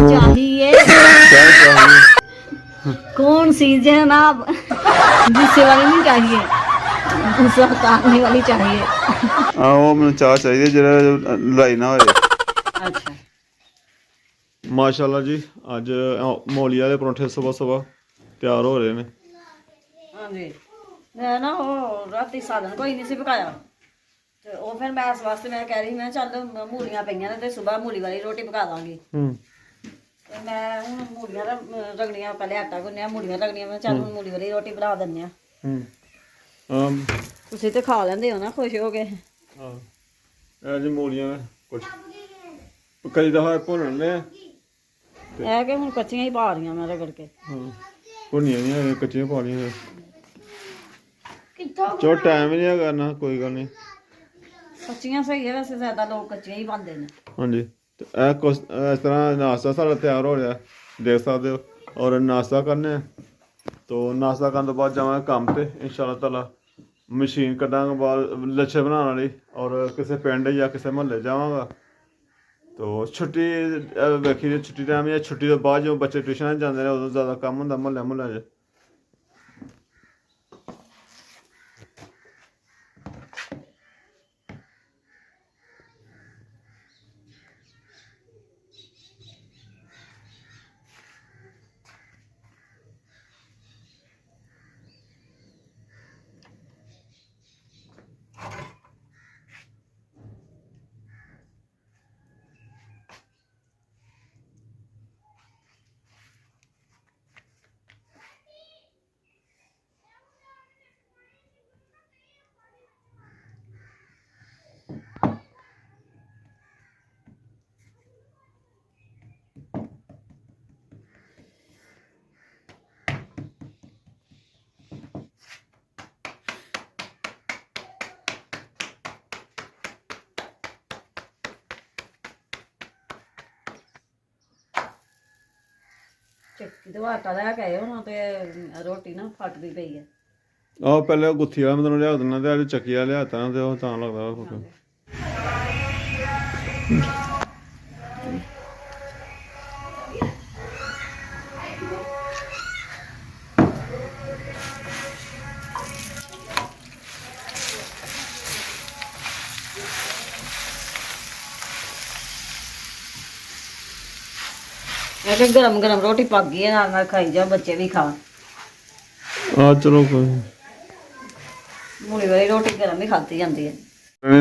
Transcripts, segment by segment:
चाहिए क्या चाहिए? कौन सी जनाब गुस्से वाली नहीं चाहिए, गुस्सा उतारने वाली चाहिए। वो मैंने चाह चाहिए जरा लड़ाई ना होए। अच्छा माशाल्लाह जी अज मौली वाले परौंठे सुबह सुबह तैयार हो रहे हैं। हाँ जी, मैं ना वो राती साधन कोई नहीं सी पकाया, ਤੇ ਉਹ ਫਿਰ ਮੈਂ ਇਸ ਵਾਸਤੇ ਮੈਂ ਕਹਿ ਰਹੀ ਮੈਂ ਚੱਲ ਮੂਲੀਆਂ ਪਈਆਂ ਨੇ ਤੇ ਸਵੇਰ ਮੂਲੀ ਵਾਲੀ ਰੋਟੀ ਪਕਾ ਦਾਂਗੀ। ਤੇ ਮੈਂ ਹੁਣ ਮੂਲੀਆਂ ਰਗੜੀਆਂ, ਪਹਿਲੇ ਆਟਾ ਗੁੰਨਿਆ, ਮੂਲੀਆਂ ਰਗੜੀਆਂ, ਮੈਂ ਚੱਲ ਹੁਣ ਮੂਲੀ ਵਾਲੀ ਰੋਟੀ ਬਣਾ ਦਿੰਦੇ ਆ। ਤੁਸੀਂ ਤੇ ਖਾ ਲੈਂਦੇ ਹੋ ਨਾ ਖੁਸ਼ ਹੋ ਕੇ। ਅੱਜ ਮੂਲੀਆਂ ਕੁਛ ਕਈ ਦਫਾ ਭੁੰਨਣੇ ਇਹ ਕਿ ਹੁਣ ਕੱਚੀਆਂ ਹੀ ਪਾ ਰਹੀਆਂ ਮੈਂ ਰਗੜ ਕੇ। ਭੁੰਨੀਆਂ ਨਹੀਂ ਕੱਚੀਆਂ ਪਾ ਲਈਆਂ। ਚਲੋ ਟਾਈਮ ਹੀ ਨਹੀਂ ਕਰਨਾ, ਕੋਈ ਗੱਲ ਨਹੀਂ। ਕੱਚੀਆਂ ਸਹੀ ਹੈ, ਵੈਸੇ ਜ਼ਿਆਦਾ ਲੋਕ ਕੱਚੀਆਂ ਹੀ ਪਾਉਂਦੇ ਨੇ। ਹਾਂਜੀ ਤੇ ਇਹ ਕੁਛ ਇਸ ਤਰ੍ਹਾਂ ਨਾਸ਼ਤਾ ਸਾਡਾ ਤਿਆਰ ਹੋ ਰਿਹਾ, ਦੇਖ ਸਕਦੇ ਹੋ। ਔਰ ਨਾਸ਼ਤਾ ਕਰਨੇ ਤੋ ਨਾਸ਼ਤਾ ਕਰਨ ਤੋਂ ਬਾਅਦ ਜਾਵਾਂਗੇ ਕੰਮ ਤੇ ਇਨਸ਼ਾਅੱਲਾ ਤਾਲਾ। ਮਸ਼ੀਨ ਕੱਢਾਂਗੇ ਬਾਹਰ ਲੱਛੇ ਬਣਾਉਣ ਵਾਲੀ, ਔਰ ਕਿਸੇ ਪਿੰਡ ਜਾਂ ਕਿਸੇ ਮੁਹੱਲੇ ਜਾਵਾਂਗਾ। ਤੋ ਛੁੱਟੀ ਵੇਖੀ ਜੀ, ਛੁੱਟੀ ਟਾਈਮ ਜਾਂ ਛੁੱਟੀ ਤੋਂ ਬਾਅਦ ਜਦੋਂ ਬੱਚੇ ਟਿਊਸ਼ਨ ਜਾਂਦੇ ਨੇ ਉਦੋਂ ਜ਼ਿਆਦਾ ਕੰਮ ਹੁੰਦਾ ਮੁਹੱਲਿਆਂ 'ਚ। ਚੱਕੀ ਤੋਂ ਆਟਾ ਲੈ ਕੇ ਆਏ ਹੁਣ ਤੇ ਰੋਟੀ ਨਾ ਫਟਦੀ ਪਈ ਹੈ। ਆਹ ਪਹਿਲੇ ਗੁੱਥੀ ਵਾਲਾ ਮੈਂ ਤੈਨੂੰ ਲਿਆ ਦਿੰਦਾ ਤੇ ਅੱਜ ਚੱਕੀ ਵਾਲਾ ਲਿਆਤਾ ਤੇ ਉਹ ਤਾਂ ਲੱਗਦਾ ਫੁੱਕ। ਇਹ ਗਰਮ ਗਰਮ ਰੋਟੀ ਪੱਕ ਗਈ ਹੈ, ਨਾਲ ਨਾਲ ਖਾਈ ਜਾਓ, ਬੱਚੇ ਵੀ ਖਾਣ। ਚਲੋ ਕੋਈ ਮੂਲੀ ਵਾਲੀ ਰੋਟੀ ਗਰਮ ਹੀ ਖਾਧੀ ਜਾਂਦੀ ਹੈ।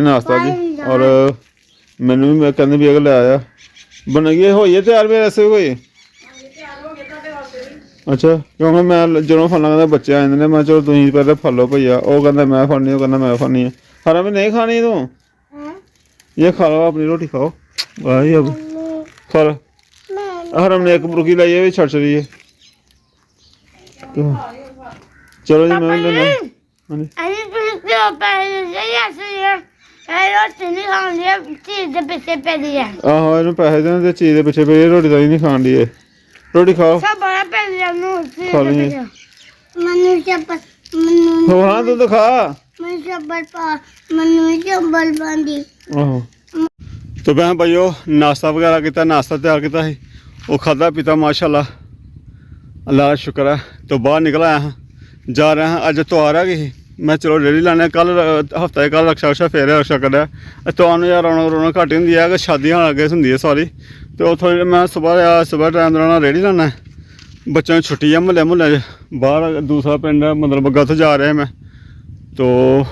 ਨਾਸ਼ਤਾ ਜੀ, ਔਰ ਮੈਨੂੰ ਵੀ ਮੈਂ ਕਹਿੰਦੇ ਵੀ ਅਗਰ ਲੈ ਆਇਆ ਬਣ ਗਈ ਹੋਈ ਹੈ ਤਿਆਰ। ਮੇਰੇ ਐਸੇ ਹੋਈ ਅੱਛਾ, ਕਿਉਂਕਿ ਮੈਂ ਜਦੋਂ ਫਲਣਾ ਕਹਿੰਦਾ ਬੱਚੇ ਆ ਜਾਂਦੇ ਨੇ, ਮੈਂ ਚਲੋ ਤੁਸੀਂ ਪਹਿਲੇ ਫਲੋ ਭਈਆ। ਉਹ ਕਹਿੰਦਾ ਮੈਂ ਫੜਨੀ, ਉਹ ਕਹਿੰਦਾ ਮੈਂ ਫੜਨੀ ਹੈ। ਹਰਾ ਵੀ ਨਹੀਂ ਖਾਣੀ ਤੂੰ, ਇਹ ਖਾ ਲਓ ਆਪਣੀ ਰੋਟੀ ਖਾਓ। ਵਾਹੀ ਅਬ ਖਾ लो। हरम ने एक मुर्गी लाई है, भी छड़ छड़ी है। चलो जी मैं लेना। आहो इन्हें पैसे देने ते चीज दे पिछे पे रोटी तो नहीं खान दी है। रोटी खाओ खा ली। हाँ तू तो खा। आहो तो मैं भाइयों नाश्ता वगैरह किया, नाश्ता तैयार किया है, वो खादा पीता माशाल्लाह, अल्लाह का शुक्र है। तो बाहर निकल आया हाँ, जा रहे हैं। अज त्यौहार है कि मैं चलो रेडी लाने। कल हफ्ता कल रक्षा रक्षा फेरे रक्षा कड्ढिया। त्यौहार यार रौनक रौनक घट्ट होंदी है कि शादियां अग्गें होंदी है सारी। तो थोड़ी मैं सुबह टाइम दौरान रेडी लाना है। बच्चों की छुट्टी है मुहल्ले बाहर दूसरा पिंड मतलब बग्गा उत्थें जा रहे हैं मैं। तो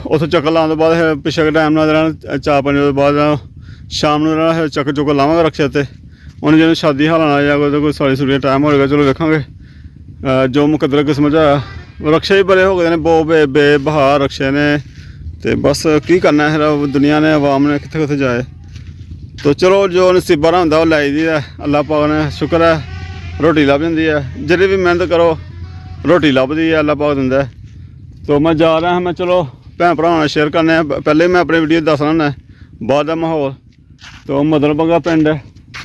उत्थें चक्कर लाने के बाद पिछले टाइम ना 4-5 बजे बाद शाम को चक्कर चुक्कर लावांगा रक्षा ते। उन्हें जो शादी हालाना या कोई साड़ी सूड़ी टाइम होएगा, चलो वेखांगे जो मुकद्दर किस्मत च। रक्षे भी बड़े हो गए ने, बेबहार रक्षे ने। तो बस की करना है दुनिया ने, अवाम ने कित्थे कित्थे जाए। तो चलो जो नसीबा दा हुंदा ओह लाई दी है। अल्लाह पाक ने शुक्र है रोटी लभ जाती है। जिहड़ी भी मेहनत करो रोटी लभदी है, अल्लाह पाक दिंदा है। तो मैं जा रहा मैं चलो भैन भरावां नाल शेयर करने। पहले मैं अपनी वीडियो दस रहा बाहर का माहौल। तो मदलबगा पिंड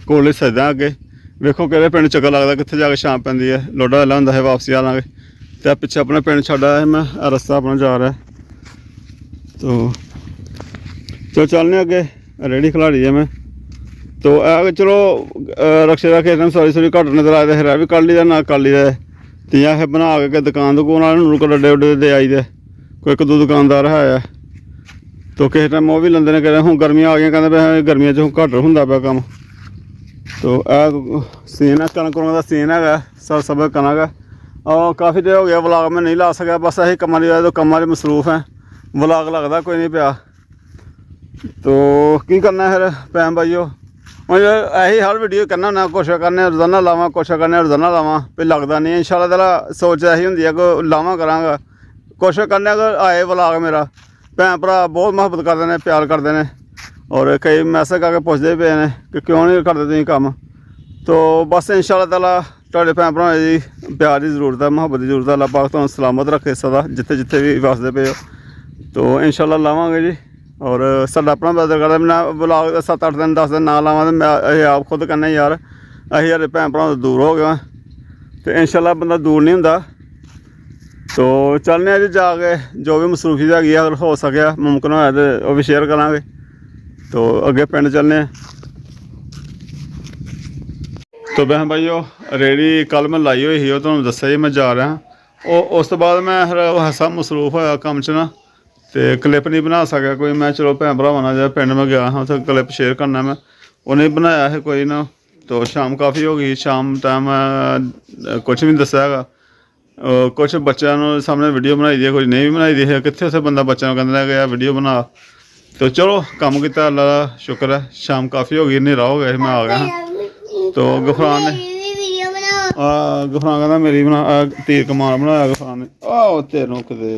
कोल सजदा अगे वेखो कि पिंड चक्कर लगता, कित्थे जाके शाम पैंदी है। लोडा वेला हुंदा है वापसी आ लांगे। तो पिछे अपना पिंड छड्ड आया मैं, रस्ता अपना जा रहा है। तो चलने अगे रेहड़ी खिलाड़ी है मैं। ਤੋ ਇਹ ਚਲੋ ਰਕਸ਼ੇ ਦਾ ਕਿਸੇ ਨੂੰ ਸੌਰੀ ਘੱਟ ਨਜ਼ਰ ਆਇਆ ਫਿਰ ਇਹ ਵੀ ਕੱਢ ਲਈਦਾ ਨਾ ਕਰ ਲਈਦਾ ਤੇ ਜਾਂ ਫਿਰ ਬਣਾ ਕੇ ਦੁਕਾਨ ਦੁਕਾਨ ਵਾਲੇ ਨੂੰ ਡੱਡੇ ਉੱਡੇ ਦੇ ਆਈਦੇ ਕੋਈ ਇੱਕ ਦੋ ਦੁਕਾਨਦਾਰ ਹੈ ਤੋ ਕਿਸੇ ਟਾਈਮ ਉਹ ਵੀ ਲੈਂਦੇ ਨੇ ਕਹਿੰਦੇ ਹੁਣ ਗਰਮੀਆਂ ਆ ਗਈਆਂ ਕਹਿੰਦੇ ਵੀ ਗਰਮੀਆਂ 'ਚ ਹੁਣ ਘੱਟ ਹੁੰਦਾ ਪਿਆ ਕੰਮ ਤੋ ਇਹ ਸੀਨ ਹੈ ਕਣਕ ਦਾ ਸੀਨ ਹੈਗਾ ਸਭ ਕਣਕ ਹੈ और काफ़ी देर हो गया व्लॉग में नहीं ला सका बस यही कमां की वजह तो कमां मसरूफ है व्लॉग लगता कोई नहीं पिया तो की करना फिर भैन भाईओ मुझे यही हर वीडियो करना ना कोशिश करने रोजाना लावा कोशिश करने रोजाना लावा फिर लगता नहीं इंशाल्लाह ताला सोच यही होंगी है कि लावा करांगा कोशिश करने अगर आए व्लॉग मेरा भैन भरा बहुत मुहब्बत करते हैं प्यार करते हैं और कई मैसेज करके पूछते पे ने कि क्यों नहीं करते तुम काम तो बस इंशाल्लाह ताला ਤੁਹਾਡੇ ਭੈਣ ਭਰਾਵਾਂ ਦੀ ਪਿਆਰ ਦੀ ਜ਼ਰੂਰਤ ਹੈ ਮੁਹੱਬਤ ਦੀ ਜ਼ਰੂਰਤ ਹੈ ਅੱਲਾਹ ਪਾਕ ਤੁਹਾਨੂੰ ਸਲਾਮਤ ਰੱਖੇ ਸਦਾ ਜਿੱਥੇ ਜਿੱਥੇ ਵੀ ਵਸਦੇ ਪਏ ਹੋ ਤੋ ਇਨਸ਼ਾਅੱਲਾ ਲਾਵਾਂਗੇ ਜੀ ਔਰ ਸਾਡਾ ਆਪਣਾ ਬਰਦਰ ਕਰਦਾ ਮੈਂ ਵਲੌਗ 7-8 ਦਿਨ 10 ਦਿਨ ਨਾ ਲਾਵਾਂ ਤੇ ਮੈਂ ਇਹ ਆਪ ਖੁਦ ਕਹਿੰਦਾ ਯਾਰ ਅਸੀਂ ਯਾਰ ਭੈਣ ਭਰਾਵਾਂ ਤੋਂ ਦੂਰ ਹੋ ਗਏ ਤੇ ਇਨਸ਼ਾਅੱਲਾ ਬੰਦਾ ਦੂਰ ਨਹੀਂ ਹੁੰਦਾ ਤੋ ਚੱਲਨੇ ਆ ਜੀ ਜਾ ਕੇ ਜੋ ਵੀ ਮਸਰੂਫੀ ਹੈਗੀ ਅਗਰ ਹੋ ਸਕਿਆ ਮੁਮਕਿਨ ਹੋਇਆ ਤੇ ਉਹ ਵੀ ਸ਼ੇਅਰ ਕਰਾਂਗੇ ਤੋ ਅੱਗੇ ਪਿੰਡ ਚੱਲਨੇ ਆ तो बहन भाईओ रेडी कल मैं लाई हुई ही तुहानूं दस्सिया जी मैं जा रहा उस तो बाद मैं फिर हासा मसरूफ होया कम्म च ना तो क्लिप नहीं बना सकिया कोई मैं चलो भैन भरावां नाल जेह्ड़ा पिंड में गया हाँ उत्थे क्लिप शेयर करना मैं उन्हें बनाया है कोई ना तो शाम काफ़ी हो गई शाम टाइम कुछ भी नहीं दस्सिया हैगा कुछ बच्चों सामने वीडियो बनाई दी कुछ नहीं भी बनाई दी है कित्थे उत्थे बंदा बच्चों को कहंदा कि यार वीडियो बना तो चलो कम किया अल्लाह का शुक्र है शाम काफ़ी हो गई हनेरा हो गया मैं आ गया हाँ तो गफरान ने गफरान कहना मेरी बना तीर कमान बनाया गफरान ने आओ तेरों कदे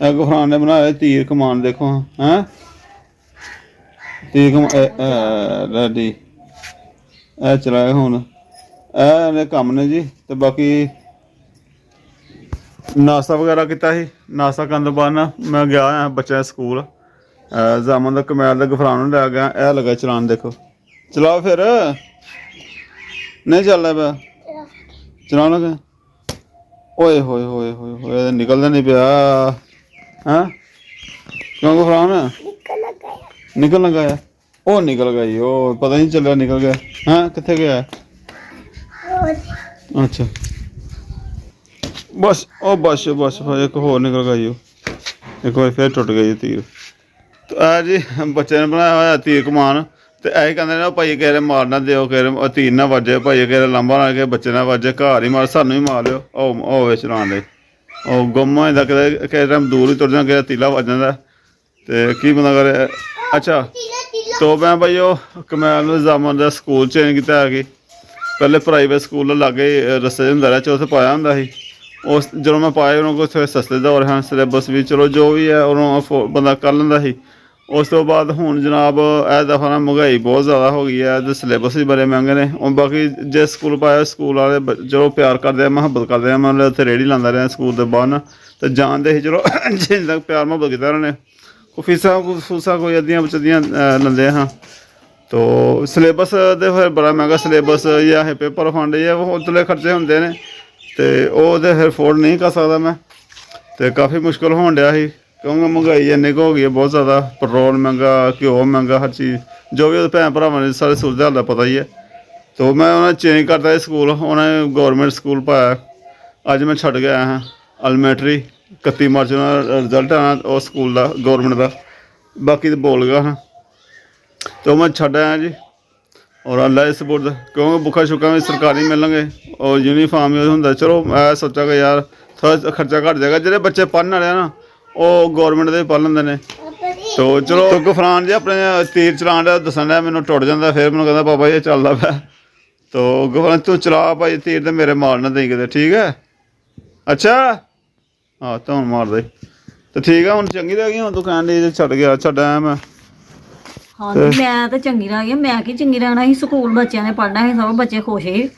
गफरान ने बनाया तीर कमान देखो हैं तीर कमान रेडी ए चलाए हुण ए कम ने जी तो बाकी नाश्ता वगैरह किया ही नाश्ता करने तो बाद ना मैं गया बच्चे स्कूल जामन का कमैल गफरान लै गया ए लगा चलान देखो चलाओ फिर नहीं चल रहा पाया चलाओ लगे ओए होए होए होए होए निकलना नहीं पाया हैं क्यों गफरान निकल लगा है ओ निकल गई ओ पता नहीं चल रहा निकल गया हैं कितने गया अच्छा बस ओ बस बस एक होर निकल गई एक बार फिर टुट गई तीर तो आ जी बच्चे ने बनाया हुआ तीर कमान तो यही कहते हैं भाई कह मार ना दो कह तीर ना वजे भाई कह लांबा ना के बच्चे ना वजे घर ही मार सानू ही मार लियो ओ चलान दे ओ गुम हो जाता किसी टाइम दूर ही तुर जाना कि तीला वज जाता तो की बंदा करे अच्छा तो मैं भाई कमैल जामन का स्कूल चेंज किया है कि पहले प्राइवेट स्कूल लागे रस्ते होंगे रहा उत्थे पाया होंगे ही उस जो मैं पाया उन्होंने उत्थे सस्ते दौर हैं सिलेबस भी चलो जो भी है उन्होंने बंदा कर लेंदा ही उस तो बाद हुण जनाब यह दफा ना महंगाई बहुत ज़्यादा हो गई है तो सिलेबस भी बड़े महंगे ने और बाकी जिस स्कूल पाया स्कूल वाले जो प्यार करते हैं मुहब्बत करते हैं मतलब उत्थे रेहड़ी लांदा रहा स्कूल के बाहर ना तो जानते ही चलो जिन्ने तक प्यार मुहब्बत किया उन्होंने फीसा कोई अद्धियां बचदियां लैंदे हाँ तो सिलेबस तो फिर बड़ा महंगा सिलेबस या पेपर फंड या उतले खर्चे होंगे ने तो वो फिर अफोर्ड नहीं कर सकता मैं तो काफ़ी मुश्किल होने डया ही क्योंकि महंगाई इन्नी हो गई है बहुत ज़्यादा पेट्रोल महंगा घ्यो महंगा हर चीज़ जो भी भैन भरावां ने सारे सूरत हाल का पता ही है तो मैं उन्हें चेंज करता स्कूल उन्हें गौरमेंट स्कूल पाया अज मैं छड़ गया हाँ एलीमेंटरी 31 मार्च रिजल्ट आना और स्कूल का गौरमेंट का बाकी तो बोल गया हाँ तो मैं छड़ आया जी और अल्लाह इस बुर्द क्योंकि बुखा शुखा भी सरकारी मिलेंगे और यूनीफार्म भी होंगे चलो मैं सोचा कि यार थोड़ा खर्चा घट जाएगा जो बच्चे पढ़ने वाले ना वो गौरमेंट के पढ़ लेंगे ने तो चलो तो गफरान जी अपने तीर चलान दसन डया मैंने टुट जाता फिर मैंने कहता पापा ये चलता पै तो गफरान तू चला भाई तीर तो मेरे मार ना दें किते ठीक है अच्छा हाँ तो हूँ मार दे तो ठीक है हूँ चंगी रह गई हूँ तू कहन दी छड़ गया छड़ आया मैं हाँ जी मैं तो चंगी रह गई मैं कि चंगी रहना ही स्कूल बच्चों ने पढ़ना ही सब बच्चे खुश ही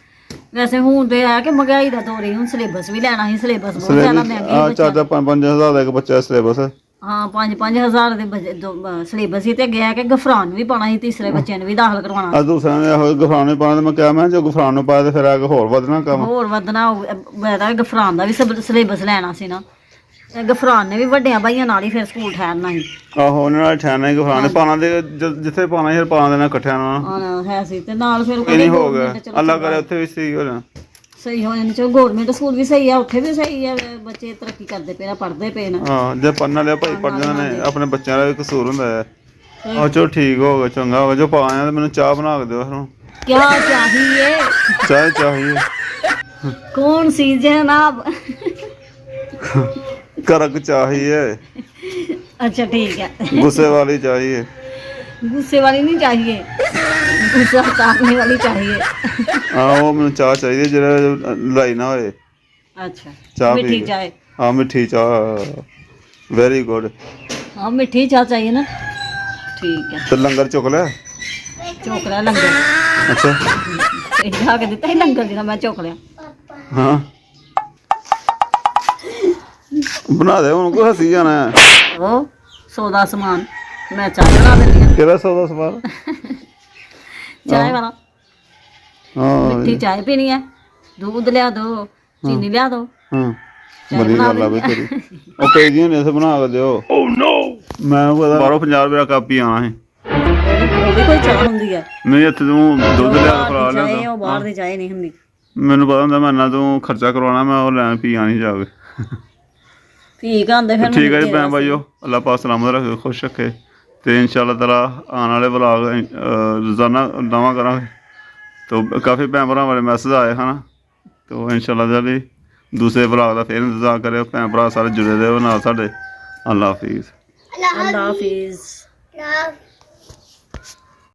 वैसे हूँ तो है कि महंगाई का दौर ही हूँ सिलेबस भी लेना ही सिलेबस बहुत ज़्यादा महंगे 4-5 हज़ार का एक बच्चा सिलेबस है हाँ 5-5 हज़ार सिलेबस ही तो गया कि गफरान भी पाना ही तीसरे बच्चे ने भी दाखिल करवाना दूसरे ने गफरान भी पाना मैं क्या मैं जो गफरान पाया तो फिर आगे होर वधना काम होर वधना मैं गफरान का भी सिलेबस लेना सी ना ਗਫਰਾਨ ਨੇ ਵੀ ਵੱਡਿਆਂ ਭਾਈਆਂ ਨਾਲ ਹੀ ਫਿਰ ਸਕੂਲ ਠਹਿਰਨਾ ਸੀ। ਆਹੋ ਉਹਨਾਂ ਨਾਲ ਠਹਿਰਨਾ ਹੀ ਗਫਰਾਨ ਨੇ ਪਾਣਾ ਦੇ ਜਿੱਥੇ ਪਾਣਾ ਸੀ ਪਾਣਾ ਦੇਣਾ ਇਕੱਠਿਆਂ ਨਾਲ ਹਾਂ ਹੈ ਸੀ ਤੇ ਨਾਲ ਫਿਰ ਇਹ ਨਹੀਂ ਹੋ ਗਿਆ ਅੱਲਾ ਕਰੇ ਉੱਥੇ ਵੀ ਸਹੀ ਹੋ ਜਾਣਾ ਸਹੀ ਹੋ ਜਾਣੀ ਚਲੋ ਗਵਰਨਮੈਂਟ ਸਕੂਲ ਵੀ ਸਹੀ ਆ ਉੱਥੇ ਵੀ ਸਹੀ ਆ ਬੱਚੇ ਤਰੱਕੀ ਕਰਦੇ ਪਏ ਨੇ ਪੜ੍ਹਦੇ ਪਏ ਨੇ ਹਾਂ ਜੇ ਪੜ੍ਹਨ ਵਾਲੇ ਭਾਈ ਪੜ੍ਹ ਜਾਂਦੇ ਨੇ ਆਪਣੇ ਬੱਚਿਆਂ ਦਾ ਵੀ ਕਸੂਰ ਹੁੰਦਾ ਹੈ ਆਹ ਚਲੋ ਠੀਕ ਹੋ ਗਿਆ ਚੰਗਾ ਹੋ ਗਿਆ ਜੋ ਪਾਇਆ ਤੇ ਮੈਨੂੰ ਚਾਹ ਬਣਾ ਕੇ ਦਿਓ ਫਿਰ क्या चाहिए ਚਾਹ ਚਾਹੀਏ कौन सी जनाब करक चाहिए अच्छा ठीक है गुस्से वाली चाहिए गुस्से वाली नहीं चाहिए गुस्सा उतारने वाली चाहिए हाँ वो मैंने चाह चाहिए जरा लड़ाई ना होए अच्छा चाह मिठी पी चाय हाँ मिठी चाह वेरी गुड हाँ मिठी चाय चाहिए ना ठीक है तो लंगर चुक लिया चोकला लंगर अच्छा इतना के दिता ही लंगर जिना मैं चोक लिया हाँ बना दे उनको हंसी जाना है वो सौदा सामान मैं चाय बना देती हूँ केड़ा सौदा सवाल चाय वाला हाँ मिठी चाय पीनी है दूध लिया दो चीनी लिया दो हाँ बड़ी गल है बई तेरी ਉਹ ਪੇਜੀਆਂ ਨੇ ਸੇ ਬਣਾ ਕੇ ਦਿਓ ਓ ਨੋ ਮੈਂ ਪਤਾ 1250 ਰੁਪਏ ਕਾਪੀ ਆਣਾ ਹੈ ਉਹ ਵੀ ਕੋਈ ਚਾਹ ਹੁੰਦੀ ਹੈ ਨਹੀਂ ਇੱਥੇ ਤੂੰ ਦੁੱਧ ਲਿਆ ਕੇ ਫੜਾ ਚਾਹ ਲਿਆ ਉਹ ਬਾਹਰ ਦੀ ਚਾਹ ਨਹੀਂ ਹੁੰਦੀ ਮੈਨੂੰ ਪਤਾ ਹੁੰਦਾ ਮੈਂ ਨਾ ਤੂੰ ਖਰਚਾ ਕਰਵਾਉਣਾ ਮੈਂ ਉਹ ਲੈਣ ਪੀ ਆਣੀ ਜਾ ਕੇ ਠੀਕ ਆਂਦੇ ਫਿਰ ਠੀਕ ਹੈ ਜੀ ਭੈਣ ਭਾਈਓ ਅੱਲਾਹ ਪਾਕ ਸਲਾਮਤ ਰੱਖੇ ਖੁਸ਼ ਰੱਖੇ ਤੇ ਇਨਸ਼ਾਅੱਲਾ ਤਾਲਾ ਆਉਣ ਵਾਲੇ ਵਲੌਗ ਰੋਜ਼ਾਨਾ ਨਵਾਂ ਕਰਾਂਗੇ तो काफ़ी भैन भरा वाले मैसेज आए हैं ना तो इंशाल्लाह जल्दी दूसरे वलॉग का फिर इंतजार करो भैन भरा सारे जुड़े रहो नाल साडे अल्लाह हाफिज़ अल्लाह हाफिज़